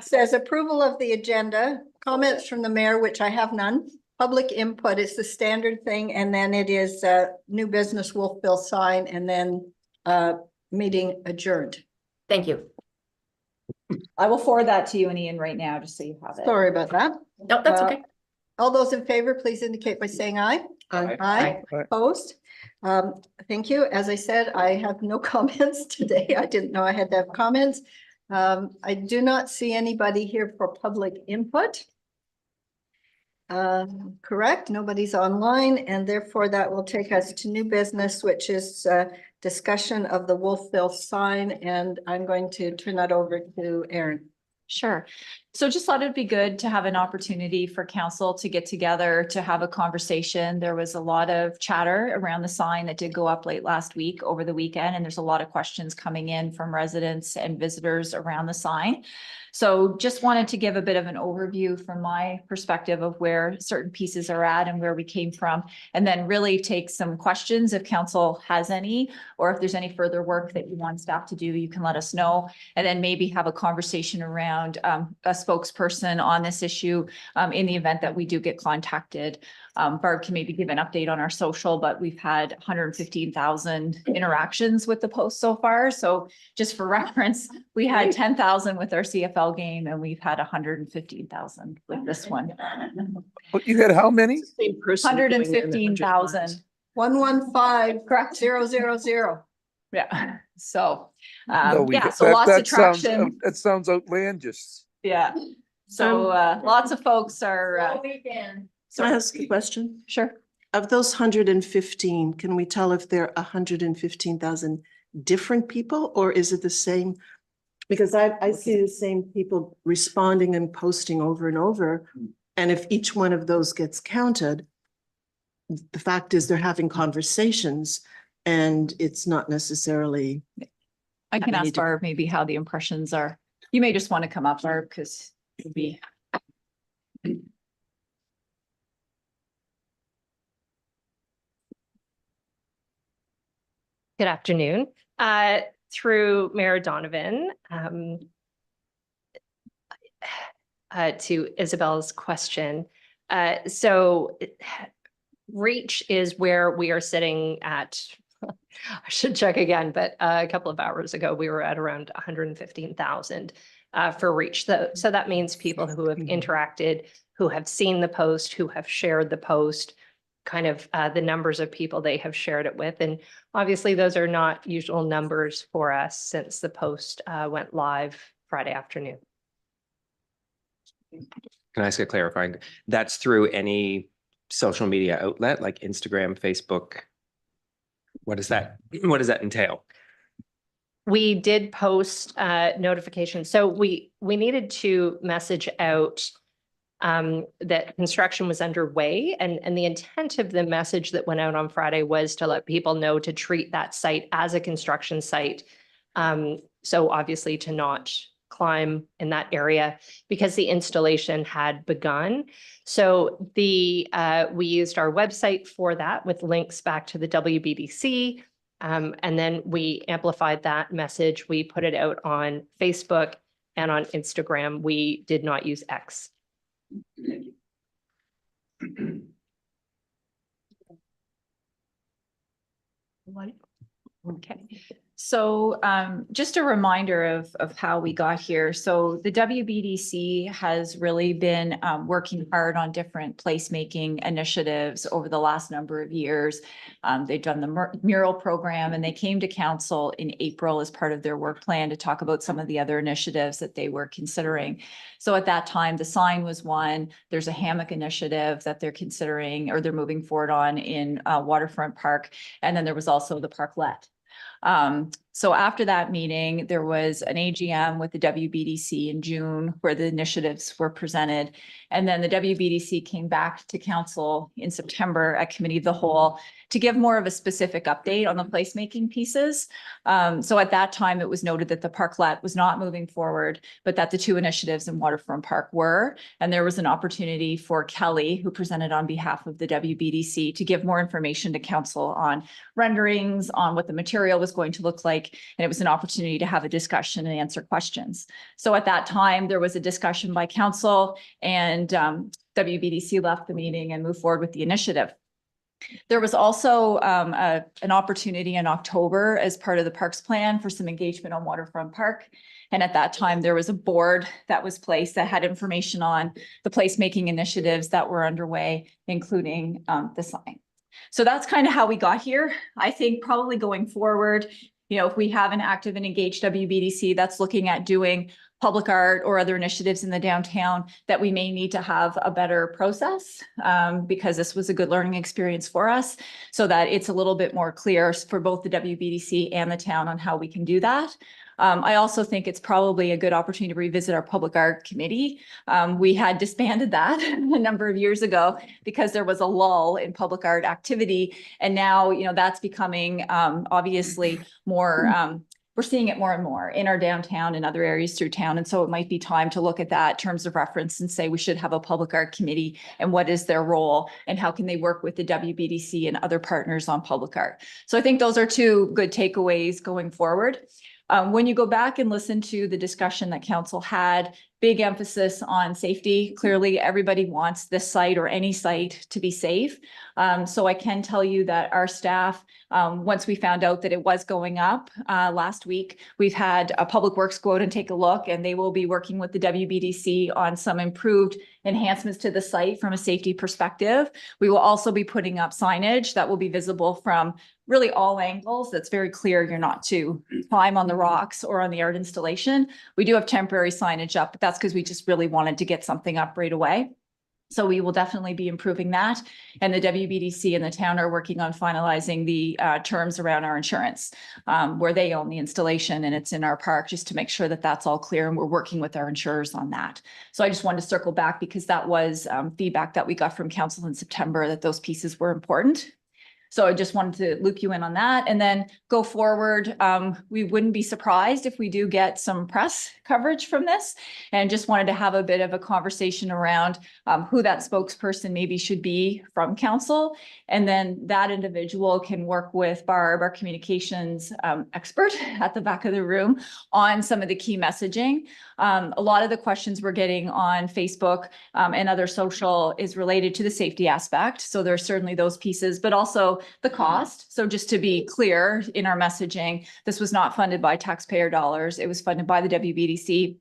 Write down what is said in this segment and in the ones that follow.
Says approval of the agenda, comments from the mayor, which I have none. Public input is the standard thing, and then it is new business Wolfville sign, and then meeting adjourned. Thank you. I will forward that to you and Ian right now, just so you have it. Sorry about that. No, that's okay. All those in favor, please indicate by saying aye. Aye. Aye. Aye. Opposed? Thank you. As I said, I have no comments today. I didn't know I had to have comments. I do not see anybody here for public input. Correct, nobody's online, and therefore that will take us to new business, which is discussion of the Wolfville sign, and I'm going to turn that over to Erin. Sure. So just thought it'd be good to have an opportunity for council to get together to have a conversation. There was a lot of chatter around the sign that did go up late last week over the weekend, and there's a lot of questions coming in from residents and visitors around the sign. So just wanted to give a bit of an overview from my perspective of where certain pieces are at and where we came from, and then really take some questions if council has any, or if there's any further work that you want staff to do, you can let us know, and then maybe have a conversation around a spokesperson on this issue in the event that we do get contacted. Barb can maybe give an update on our social, but we've had 115,000 interactions with the post so far. So just for reference, we had 10,000 with our CFL game, and we've had 115,000 with this one. You had how many? 115,000. 115 Correct. 000. Yeah. So, No, yeah, so lots of traction. That sounds outlandish. Yeah. So, lots of folks are, Can I ask a question? sure. Of those 115, can we tell if they're 115,000 different people, or is it the same? Because I see the same people responding and posting over and over. And if each one of those gets counted, the fact is they're having conversations and it's not necessarily. I can I need ask to- Barb maybe how the impressions are. You may just want to come up, Barb, because it'll be. Good afternoon. Through Mayor Donovan, to Isabel's question. So reach is where we are sitting at, I should check again, but a couple of hours ago, we were at around 115,000 for reach. So that means people who have interacted, who have seen the post, who have shared the post, kind of the numbers of people they have shared it with. And obviously those are not usual numbers for us since the post went live Friday afternoon. Can I ask a clarifying? That's through any social media outlet like Instagram, Facebook? What does that entail? We did post notifications. So we needed to message out that construction was underway, and the intent of the message that went out on Friday was to let people know to treat that site as a construction site. So obviously to not climb in that area because the installation had begun. So we used our website for that with links back to the WBDC. And then we amplified that message. We put it out on Facebook and on Instagram. We did not use X. Okay. So just a reminder of how we got here. So the WBDC has really been working hard on different placemaking initiatives over the last number of years. They've done the mural program, and they came to council in April as part of their work plan to talk about some of the other initiatives that they were considering. So at that time, the sign was one. There's a hammock initiative that they're considering or they're moving forward on in Waterfront Park. And then there was also the parklet. So after that meeting, there was an AGM with the WBDC in June where the initiatives were presented. And then the WBDC came back to council in September at committee of the whole to give more of a specific update on the placemaking pieces. So at that time, it was noted that the parklet was not moving forward, but that the two initiatives in Waterfront Park were. And there was an opportunity for Kelly, who presented on behalf of the WBDC, to give more information to council on renderings, on what the material was was going to look like. And it was an opportunity to have a discussion and answer questions. So at that time, there was a discussion by council, and WBDC left the meeting and moved forward with the initiative. There was also an opportunity in October as part of the Parks Plan for some engagement on Waterfront Park. And at that time, there was a board that was placed that had information on the placemaking initiatives that were underway, including the sign. So that's kind of how we got here. I think probably going forward, you know, if we have an active and engaged WBDC that's looking at doing public art or other initiatives in the downtown, that we may need to have a better process because this was a good learning experience for us, so that it's a little bit more clear for both the WBDC and the town on how we can do that. I also think it's probably a good opportunity to revisit our public art committee. We had disbanded that a number of years ago because there was a lull in public art activity. And now, you know, that's becoming obviously more, we're seeing it more and more in our downtown and other areas through town. And so it might be time to look at that terms of reference and say we should have a public art committee, and what is their role and how can they work with the WBDC and other partners on public art. So I think those are two good takeaways going forward. When you go back and listen to the discussion that council had, big emphasis on safety. Clearly, everybody wants this site or any site to be safe. So I can tell you that our staff, once we found out that it was going up last week, we've had a public works go out and take a look, and they will be working with the WBDC on some improved enhancements to the site from a safety perspective. We will also be putting up signage that will be visible from really all angles. That's very clear you're not to climb on the rocks or on the art installation. We do have temporary signage up, but that's because we just really wanted to get something up right away. So we will definitely be improving that. And the WBDC and the town are working on finalizing the terms around our insurance, where they own the installation and it's in our park, just to make sure that that's all clear. And we're working with our insurers on that. So I just wanted to circle back because that was feedback that we got from council in September, that those pieces were important. So I just wanted to loop you in on that. And then go forward, we wouldn't be surprised if we do get some press coverage from this, and just wanted to have a bit of a conversation around who that spokesperson maybe should be from council. And then that individual can work with Barb, our communications expert at the back of the room, on some of the key messaging. A lot of the questions we're getting on Facebook and other social is related to the safety aspect. So there's certainly those pieces, but also the cost. So just to be clear in our messaging, this was not funded by taxpayer dollars. It was funded by the WBDC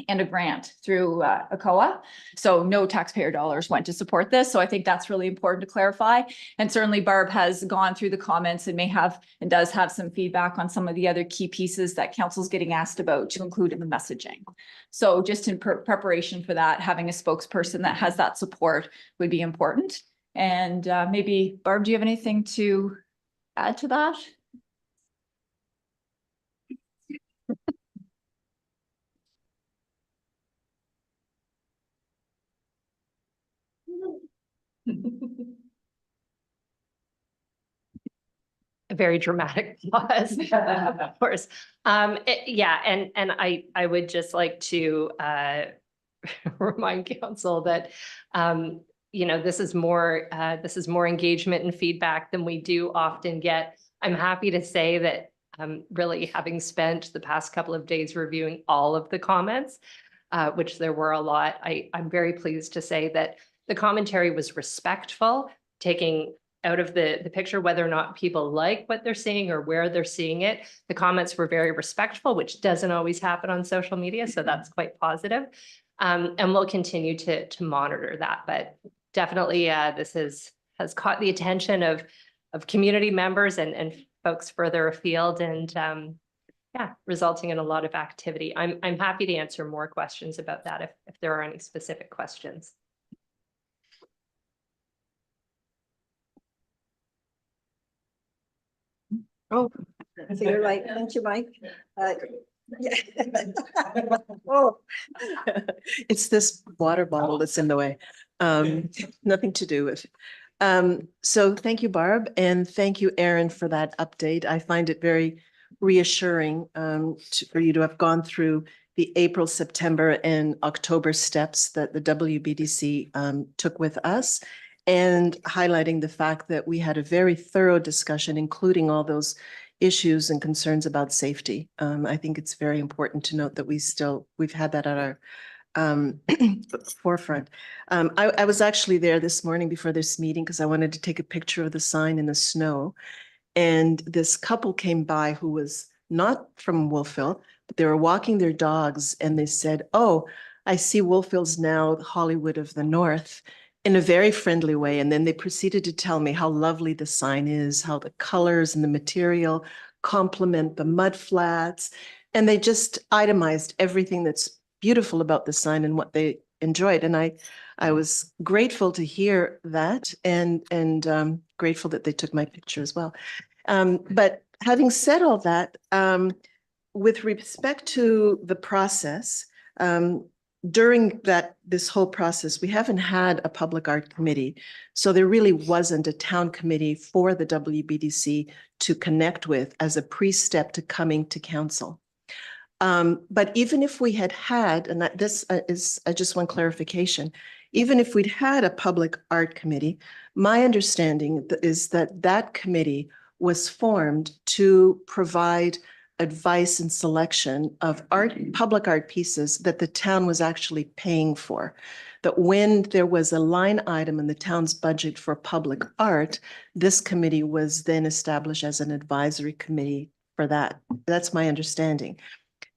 and a grant through ACOA. So no taxpayer dollars went to support this. So I think that's really important to clarify. And certainly Barb has gone through the comments and may have and does have some feedback on some of the other key pieces that council's getting asked about to include in the messaging. So just in preparation for that, having a spokesperson that has that support would be important. And maybe Barb, do you have anything to add to that? A very dramatic pause, of course. Yeah, and I would just like to remind council that you know, this is more engagement and feedback than we do often get. I'm happy to say that really, having spent the past couple of days reviewing all of the comments, which there were a lot, I'm very pleased to say that the commentary was respectful, taking out of the picture whether or not people like what they're seeing or where they're seeing it. The comments were very respectful, which doesn't always happen on social media, so that's quite positive. And we'll continue to monitor that, but definitely this has caught the attention of community members and folks further afield, and yeah, resulting in a lot of activity. I'm happy to answer more questions about that if there are any specific questions. Oh, so you're right. Thank you, Mike. Yeah. Oh. It's this water bottle that's in the way. Nothing to do with. So thank you, Barb, and thank you, Aaron, for that update. I find it very reassuring for you to have gone through the April, September, and October steps that the WBDC took with us, and highlighting the fact that we had a very thorough discussion, including all those issues and concerns about safety. I think it's very important to note that we've had that at our forefront. I was actually there this morning before this meeting because I wanted to take a picture of the sign in the snow. And this couple came by who was not from Wolfville, but they were walking their dogs and they said, "Oh, I see Wolfville's now the Hollywood of the North," in a very friendly way. And then they proceeded to tell me how lovely the sign is, how the colors and the material complement the mud flats. And they just itemized everything that's beautiful about the sign and what they enjoyed. And I was grateful to hear that and grateful that they took my picture as well. But having said all that, with respect to the process, during this whole process, we haven't had a public art committee. So there really wasn't a town committee for the WBDC to connect with as a pre-step to coming to council. But even if we had, and this is just one clarification, even if we'd had a public art committee, my understanding is that that committee was formed to provide advice and selection of public art pieces that the town was actually paying for. That when there was a line item in the town's budget for public art, this committee was then established as an advisory committee for that. That's my understanding.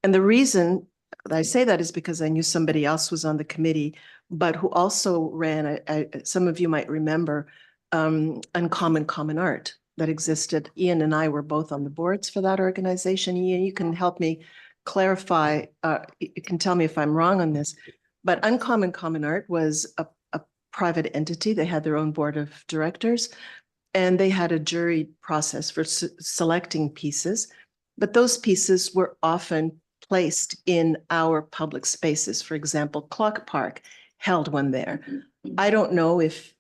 And the reason I say that is because I knew somebody else was on the committee, but who also ran, some of you might remember, Uncommon Common Art that existed. Ian and I were both on the boards for that organization. Ian, you can help me clarify, you can tell me if I'm wrong on this, but Uncommon Common Art was a private entity. They had their own board of directors and they had a jury process for selecting pieces, but those pieces were often placed in our public spaces. For example, Clock Park held one there. I don't know if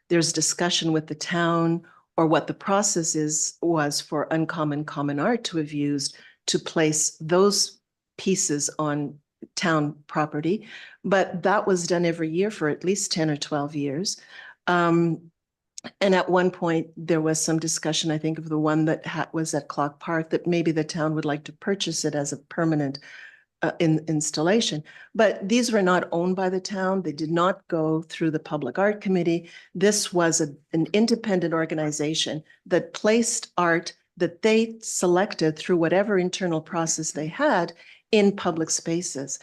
there's discussion with the town or what the process was for Uncommon Common Art to have used to place those pieces on town property, but that was done every year for at least 10 or 12 years. And at one point, there was some discussion, I think, of the one that was at Clock Park, that maybe the town would like to purchase it as a permanent installation. But these were not owned by the town. They did not go through the Public Art Committee. This was an independent organization that placed art that they selected through whatever internal process they had in public spaces.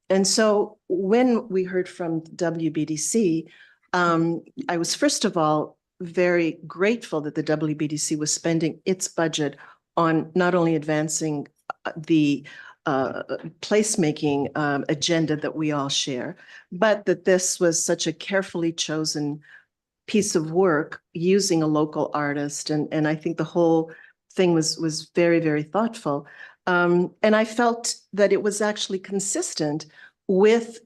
And so when we heard from WBDC, I was first of all very grateful that the WBDC was spending its budget on not only advancing the placemaking agenda that we all share, but that this was such a carefully chosen piece of work using a local artist. And I think the whole thing was very, very thoughtful. And I felt that it was actually consistent with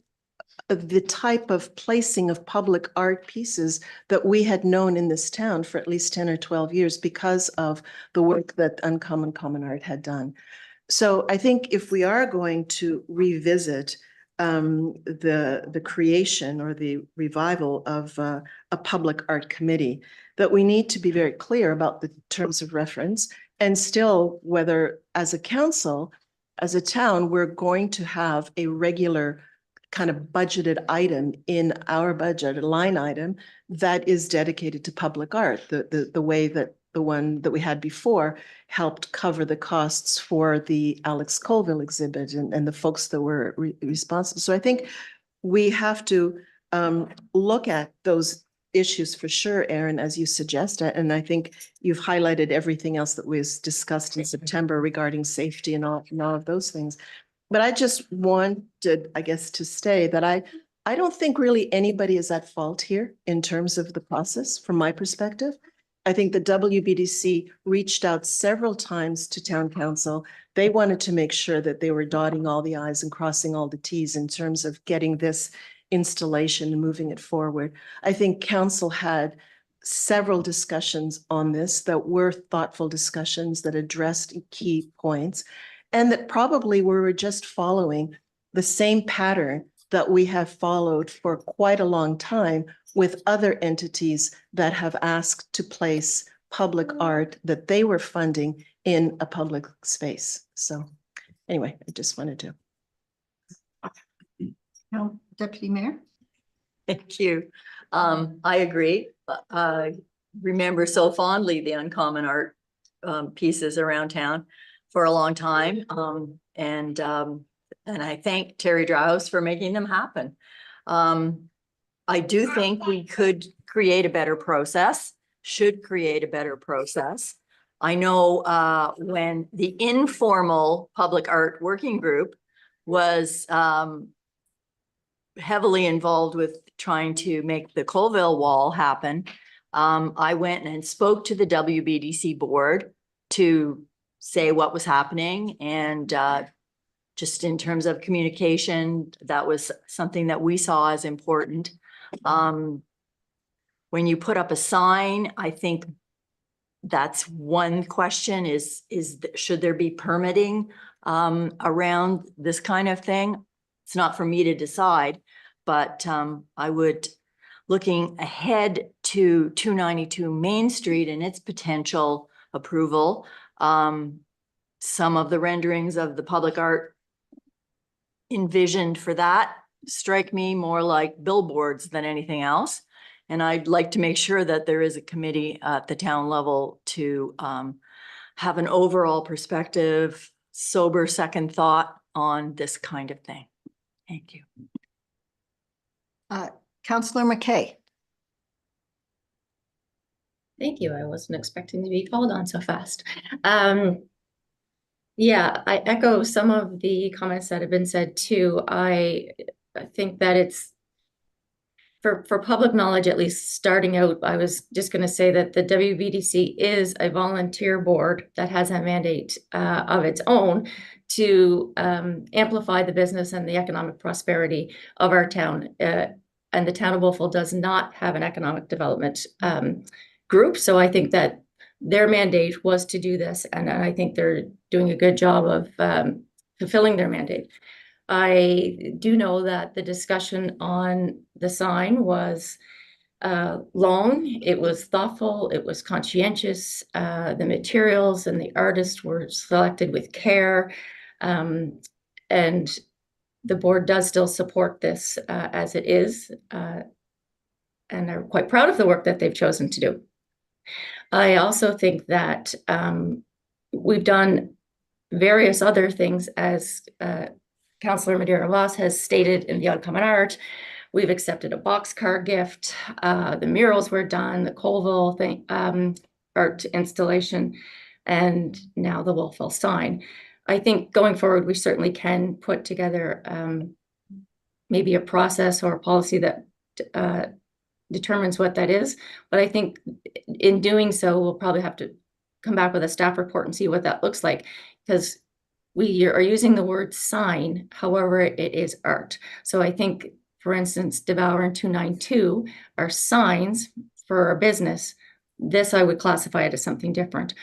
the type of placing of public art pieces that we had known in this town for at least 10 or 12 years because of the work that Uncommon Common Art had done. So I think if we are going to revisit the creation or the revival of a public art committee, that we need to be very clear about the terms of reference and still whether as a council, as a town, we're going to have a regular kind of budgeted item in our budget, a line item that is dedicated to public art, the way that the one that we had before helped cover the costs for the Alex Colville exhibit and the folks that were responsible. So I think we have to look at those issues for sure, Aaron, as you suggest. And I think you've highlighted everything else that was discussed in September regarding safety and all of those things. But I just wanted, I guess, to say that I don't think really anybody is at fault here in terms of the process, from my perspective. I think the WBDC reached out several times to town council. They wanted to make sure that they were dotting all the i's and crossing all the t's in terms of getting this installation and moving it forward. I think council had several discussions on this that were thoughtful discussions that addressed key points, and that probably we were just following the same pattern that we have followed for quite a long time with other entities that have asked to place public art that they were funding in a public space. So anyway, I just wanted to. Now, Deputy Mayor? Thank you. I agree. I remember so fondly the uncommon art pieces around town for a long time. And I thank Terry Drowse for making them happen. I do think we could create a better process, should create a better process. I know when the informal public art working group was heavily involved with trying to make the Colville wall happen. I went and spoke to the WBDC board to say what was happening, and just in terms of communication, that was something that we saw as important. When you put up a sign, I think that's one question is should there be permitting around this kind of thing? It's not for me to decide, but I would, looking ahead to 292 Main Street and its potential approval, some of the renderings of the public art envisioned for that strike me more like billboards than anything else. And I'd like to make sure that there is a committee at the town level to have an overall perspective, sober second thought on this kind of thing. Thank you. Councillor McKay? Thank you. I wasn't expecting to be called on so fast. Yeah, I echo some of the comments that have been said too. I think that it's for public knowledge, at least starting out, I was just going to say that the WBDC is a volunteer board that has a mandate of its own to amplify the business and the economic prosperity of our town. And the town of Wolfville does not have an economic development group. So I think that their mandate was to do this. And I think they're doing a good job of fulfilling their mandate. I do know that the discussion on the sign was long, it was thoughtful, it was conscientious. The materials and the artists were selected with care. And the board does still support this as it is, and are quite proud of the work that they've chosen to do. I also think that we've done various other things, as Councillor Madeira Loss has stated in the Uncommon Art. We've accepted a boxcar gift. The murals were done, the Colville thing, art installation, and now the Wolfville sign. I think going forward, we certainly can put together maybe a process or a policy that determines what that is. But I think in doing so, we'll probably have to come back with a staff report and see what that looks like, because we are using the word sign, however, it is art. So I think, for instance, Devour and 292 are signs for a business. This I would classify it as something different.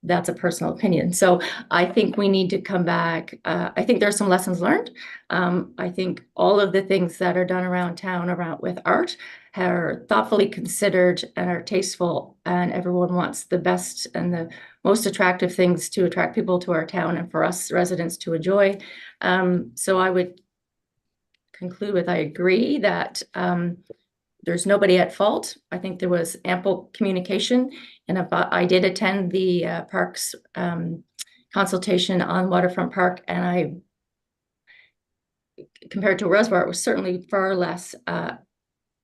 That's a personal opinion. So I think we need to come back. I think there's some lessons learned. I think all of the things that are done around town with art are thoughtfully considered and are tasteful, and everyone wants the best and the most attractive things to attract people to our town and for us residents to enjoy. So I would conclude with, I agree that there's nobody at fault. I think there was ample communication, and I did attend the parks consultation on Waterfront Park, and I, compared to Reservoir, it was certainly far less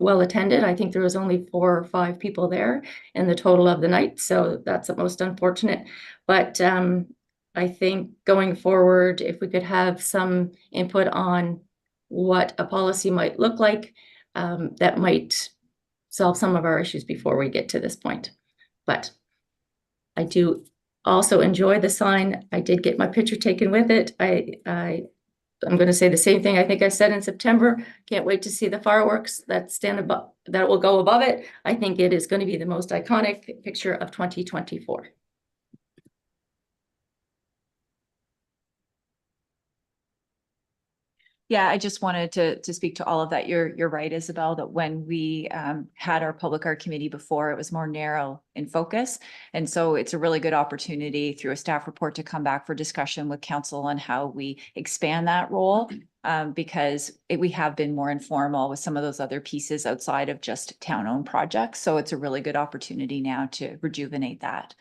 well attended. I think there was only 4 or 5 people there in the total of the night, so that's the most unfortunate. But I think going forward, if we could have some input on what a policy might look like, that might solve some of our issues before we get to this point. But I do also enjoy the sign. I did get my picture taken with it. I'm going to say the same thing I think I said in September. Can't wait to see the fireworks that stand above, that will go above it. I think it is going to be the most iconic picture of 2024. Yeah, I just wanted to speak to all of that. You're right, Isabel, that when we had our public art committee before, it was more narrow in focus. And so it's a really good opportunity through a staff report to come back for discussion with council on how we expand that role. Because we have been more informal with some of those other pieces outside of just town-owned projects. So it's a really good opportunity now to rejuvenate that.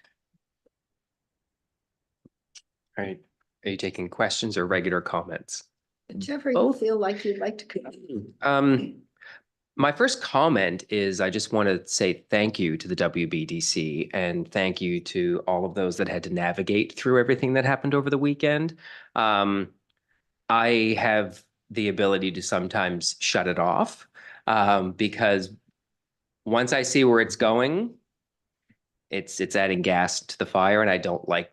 All right. Are you taking questions or regular comments? Whichever you feel like you'd like to. My first comment is I just want to say thank you to the WBDC and thank you to all of those that had to navigate through everything that happened over the weekend. I have the ability to sometimes shut it off because once I see where it's going, it's adding gas to the fire, and I don't like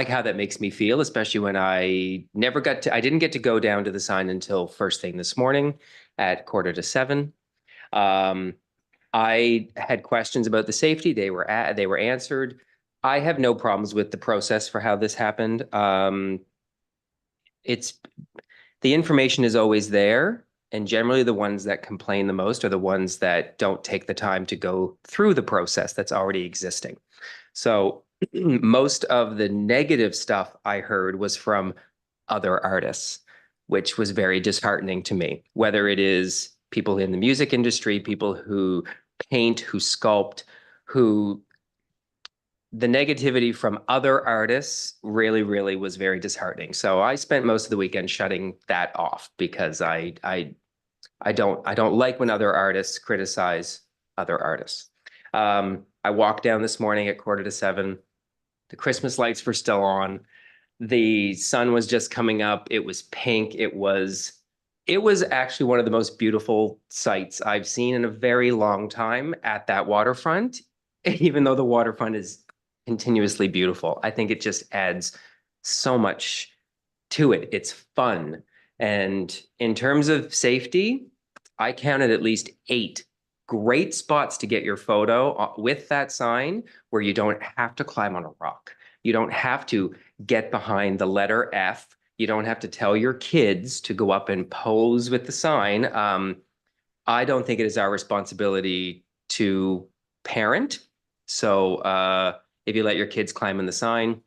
how that makes me feel, especially when I didn't get to go down to the sign until first thing this morning at 6:45. I had questions about the safety. They were answered. I have no problems with the process for how this happened. The information is always there, and generally the ones that complain the most are the ones that don't take the time to go through the process that's already existing. So most of the negative stuff I heard was from other artists, which was very disheartening to me, whether it is people in the music industry, people who paint, who sculpt, the negativity from other artists really, really was very disheartening. So I spent most of the weekend shutting that off because I don't like when other artists criticize other artists. I walked down this morning at 6:45. The Christmas lights were still on. The sun was just coming up. It was pink. It was actually one of the most beautiful sights I've seen in a very long time at that waterfront, even though the waterfront is continuously beautiful. I think it just adds so much to it. It's fun. And in terms of safety, I counted at least 8 great spots to get your photo with that sign where you don't have to climb on a rock. You don't have to get behind the letter F. You don't have to tell your kids to go up and pose with the sign. I don't think it is our responsibility to parent. So if you let your kids climb in the sign,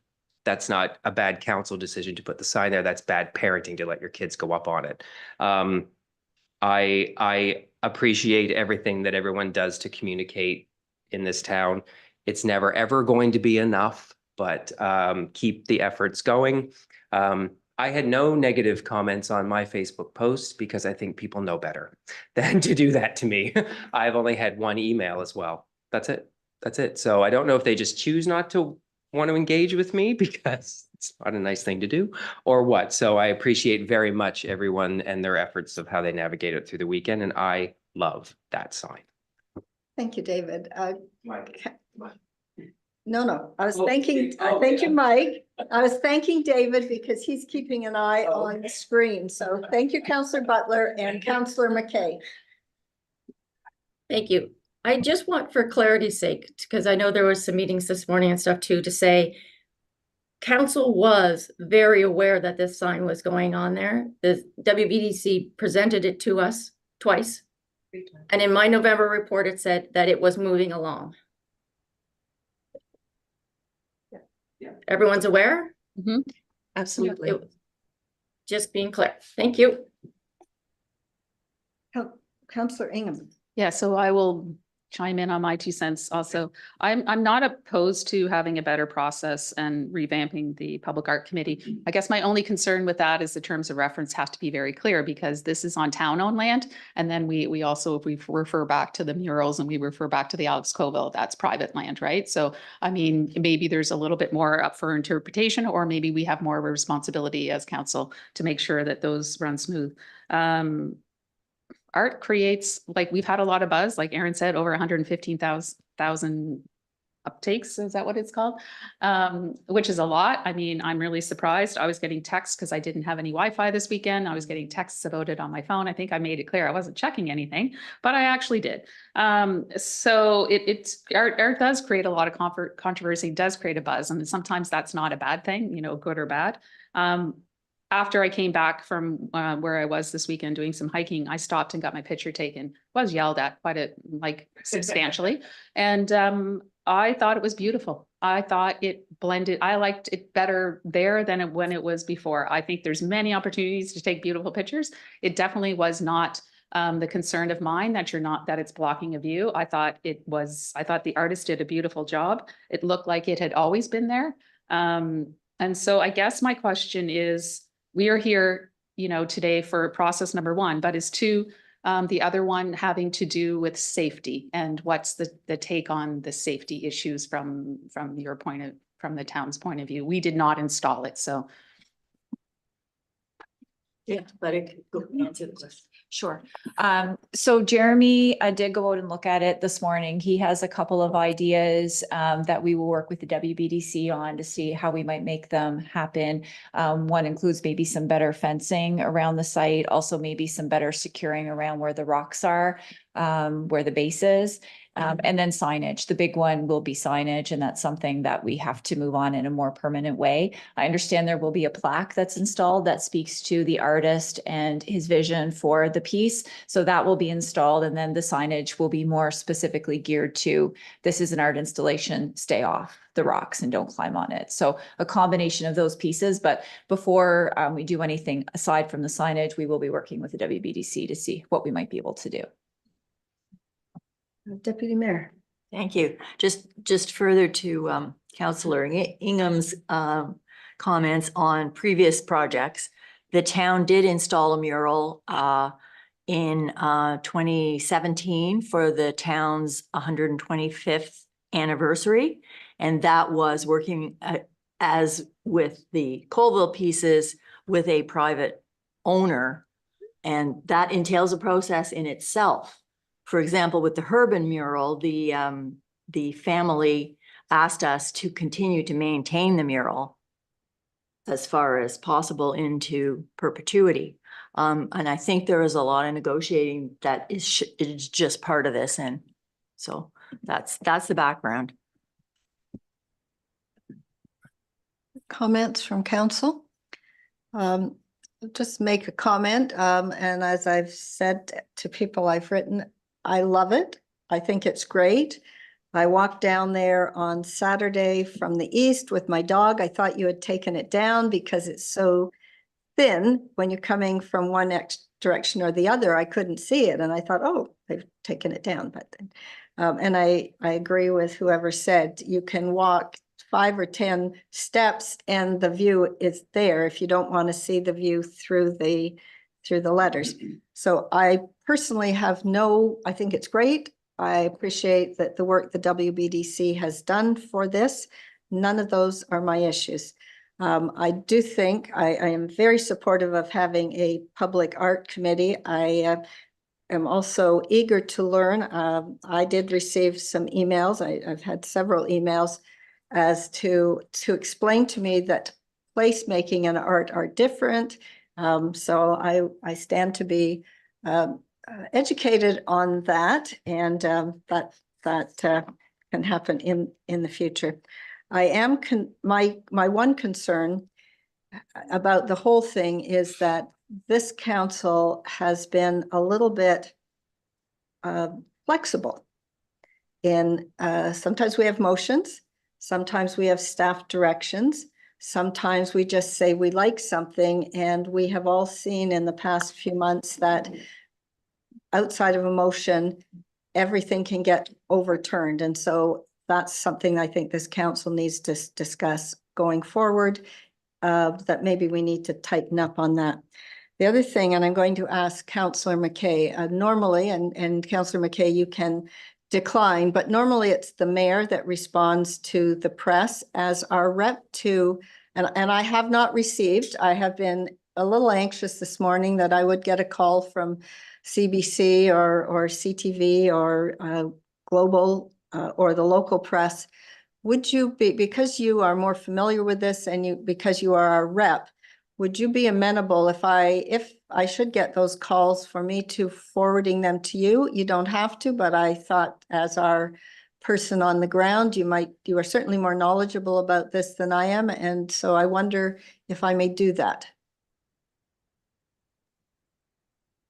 that's not a bad council decision to put the sign there. That's bad parenting to let your kids go up on it. I appreciate everything that everyone does to communicate in this town. It's never, ever going to be enough, but keep the efforts going. I had no negative comments on my Facebook posts because I think people know better than to do that to me. I've only had 1 email as well. That's it. So I don't know if they just choose not to want to engage with me because it's not a nice thing to do or what. So I appreciate very much everyone and their efforts of how they navigated through the weekend. And I love that sign. Thank you, David. No, I was thanking, thank you, Mike. I was thanking David because he's keeping an eye on the screen. So thank you, Councillor Butler and Councillor McKay. Thank you. I just want, for clarity's sake, because I know there was some meetings this morning and stuff too, to say council was very aware that this sign was going on there. The WBDC presented it to us twice. And in my November report, it said that it was moving along. Yeah. Everyone's aware? Absolutely. Just being clear. Thank you. Councillor Ingham. Yeah, so I will chime in on my 2 cents also. I'm not opposed to having a better process and revamping the Public Art Committee. I guess my only concern with that is the terms of reference have to be very clear because this is on town-owned land. And then we also, if we refer back to the murals and we refer back to the Alex Colville, that's private land, right? So, I mean, maybe there's a little bit more up for interpretation, or maybe we have more of a responsibility as council to make sure that those run smooth. Art creates, like, we've had a lot of buzz, like Aaron said, over 115,000 uptakes. Is that what it's called? Which is a lot. I mean, I'm really surprised. I was getting texts because I didn't have any Wi-Fi this weekend. I was getting texts about it on my phone. I think I made it clear I wasn't checking anything, but I actually did. So art does create a lot of controversy, does create a buzz. And sometimes that's not a bad thing, you know, good or bad. after I came back from where I was this weekend doing some hiking, I stopped and got my picture taken. Was yelled at like substantially. And I thought it was beautiful. I thought it blended. I liked it better there than when it was before. I think there's many opportunities to take beautiful pictures. It definitely was not the concern of mine that that it's blocking a view. I thought the artist did a beautiful job. It looked like it had always been there. And so I guess my question is, we are here, today for process number 1, but is 2, the other one having to do with safety, and what's the take on the safety issues from the town's point of view? We did not install it, so. Yeah, but it could go answer the question. Sure. So Jeremy did go out and look at it this morning. He has a couple of ideas that we will work with the WBDC on to see how we might make them happen. One includes maybe some better fencing around the site, also maybe some better securing around where the rocks are, where the base is. And then signage. The big one will be signage, and that's something that we have to move on in a more permanent way. I understand there will be a plaque that's installed that speaks to the artist and his vision for the piece. So that will be installed, and then the signage will be more specifically geared to, this is an art installation, stay off the rocks and don't climb on it. So a combination of those pieces. But before we do anything aside from the signage, we will be working with the WBDC to see what we might be able to do. Deputy Mayor. Thank you. Just further to Councillor Ingham's comments on previous projects. The town did install a mural in 2017 for the town's 125th anniversary. And that was working as with the Colville pieces with a private owner. And that entails a process in itself. For example, with the Herban mural, the family asked us to continue to maintain the mural as far as possible into perpetuity. And I think there is a lot of negotiating that is just part of this. And so that's the background. Comments from council? Just make a comment. And as I've said to people I've written, I love it. I think it's great. I walked down there on Saturday from the east with my dog. I thought you had taken it down because it's so thin when you're coming from one direction or the other. I couldn't see it. And I thought, oh, they've taken it down. But then, and I agree with whoever said you can walk 5 or 10 steps and the view is there if you don't want to see the view through the letters. So I personally I think it's great. I appreciate that the work the WBDC has done for this. None of those are my issues. I do think I am very supportive of having a public art committee. I am also eager to learn. I did receive some emails. I've had several emails as to explain to me that placemaking and art are different. So I stand to be educated on that, and that can happen in the future. I am my one concern about the whole thing is that this council has been a little bit flexible in sometimes we have motions, sometimes we have staff directions. Sometimes we just say we like something, and we have all seen in the past few months that outside of a motion, everything can get overturned. And so that's something I think this council needs to discuss going forward, that maybe we need to tighten up on that. The other thing, and I'm going to ask Councillor McKay, normally, and Councillor McKay, you can decline, but normally it's the mayor that responds to the press as our rep to, and I have not received, I have been a little anxious this morning that I would get a call from CBC or CTV or Global or the local press. Would you be, because you are more familiar with this and because you are our rep, would you be amenable if I should get those calls for me to forwarding them to you? You don't have to, but I thought as our person on the ground, you are certainly more knowledgeable about this than I am. And so I wonder if I may do that.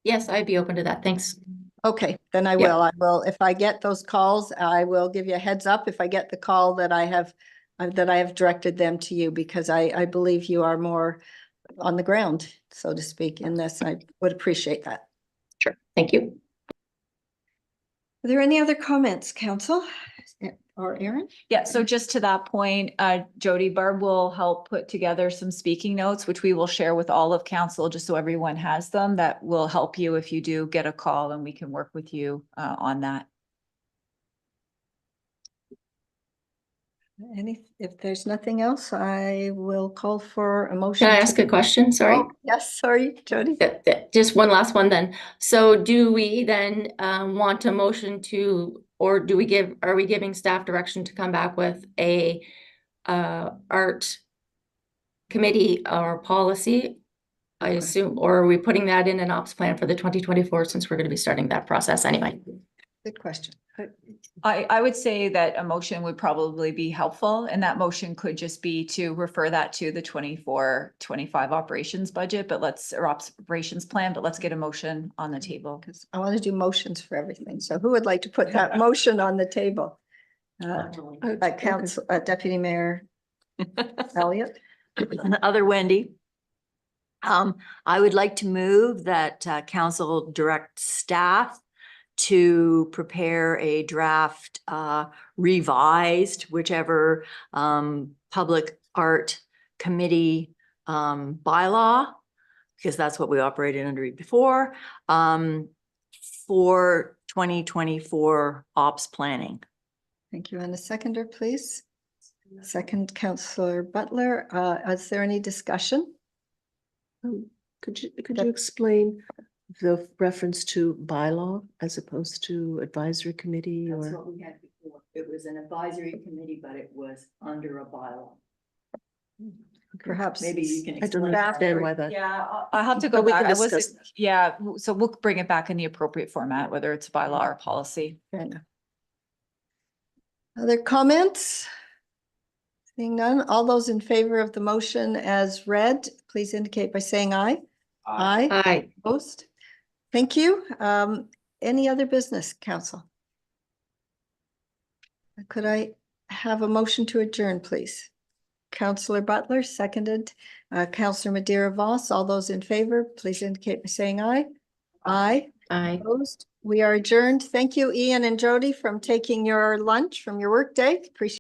Yes, I'd be open to that. Thanks. Okay, then I Yeah. will. If I get those calls, I will give you a heads up if I get the call that I have directed them to you, because I believe you are more on the ground, so to speak, in this. I would appreciate that. Sure. Thank you. Are there any other comments, council or Aaron? Yeah, so just to that point, Jody, Barb will help put together some speaking notes, which we will share with all of council, just so everyone has them. That will help you if you do get a call, and we can work with you on that. If there's nothing else, I will call for a motion. Can I ask a question? Sorry. Oh, yes, sorry, Jody. Just one last one then. So do we then want a motion to, or are we giving staff direction to come back with a art committee or policy? I assume, or are we putting that in an ops plan for the 2024, since we're going to be starting that process anyway? Good question. I would say that a motion would probably be helpful, and that motion could just be to refer that to the 24-25 operations budget, or operations plan, but let's get a motion on the table. Because I want to do motions for everything. So who would like to put that motion on the table? Council, Deputy Mayor Elliott. Other Wendy. I would like to move that council direct staff to prepare a draft revised, whichever public art committee bylaw, because that's what we operated under before, for 2024 ops planning. Thank you. And a seconder, please. Second, Councillor Butler. Is there any discussion? Could you explain the reference to bylaw as opposed to advisory committee That's or? what we had before. It was an advisory committee, but it was under a bylaw. Perhaps. Maybe you can I don't explain. understand why that. Yeah, I'll have to go But we back. can I wasn't, discuss. yeah, so we'll bring it back in the appropriate format, whether it's bylaw or policy. Fair enough. Other comments? Seeing none, all those in favor of the motion as read, please indicate by saying aye. Aye. Aye. Opposed? Thank you. Any other business, council? Could I have a motion to adjourn, please? Councillor Butler, seconded. Councillor Madeira Voss, all those in favor, please indicate by saying aye. Aye. Aye. Opposed? We are adjourned. Thank you, Ian and Jody, from taking your lunch from your work day. Appreciate